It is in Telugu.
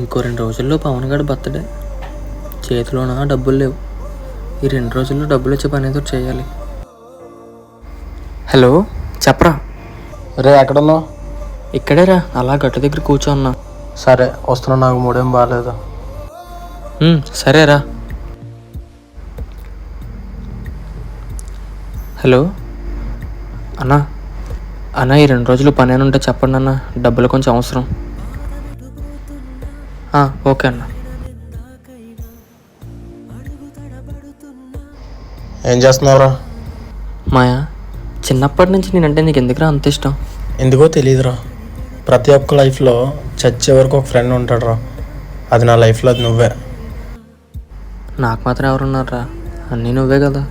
ఇంకో 2 రోజుల్లో పవన్ గారి బర్త్డే. చేతిలోన డబ్బులు లేవు. ఈ 2 రోజుల్లో డబ్బులు వచ్చే పని ఏదో చేయాలి. హలో, చెప్పరా. రే ఎక్కడున్నావు? ఇక్కడేరా, అలా గట్టు దగ్గర కూర్చోన్నా. సరే వస్తున్నా, నాకు మూడేం బాగాలేదు. సరేరా. హలో అన్నా, ఈ 2 రోజులు పని అని ఉంటే చెప్పండి అన్న, డబ్బులు కొంచెం అవసరం. ఓకే అన్న. ఏం చేస్తున్నావురా? మాయా, చిన్నప్పటి నుంచి నేనంటే నీకు ఎందుకురా అంత ఇష్టం? ఎందుకో తెలియదురా, ప్రతి ఒక్క లైఫ్లో చచ్చే వరకు ఒక ఫ్రెండ్ ఉంటాడు రా. అది నా లైఫ్లో అది నువ్వే. నాకు మాత్రం ఎవరున్నారా? అన్నీ నువ్వే కదా.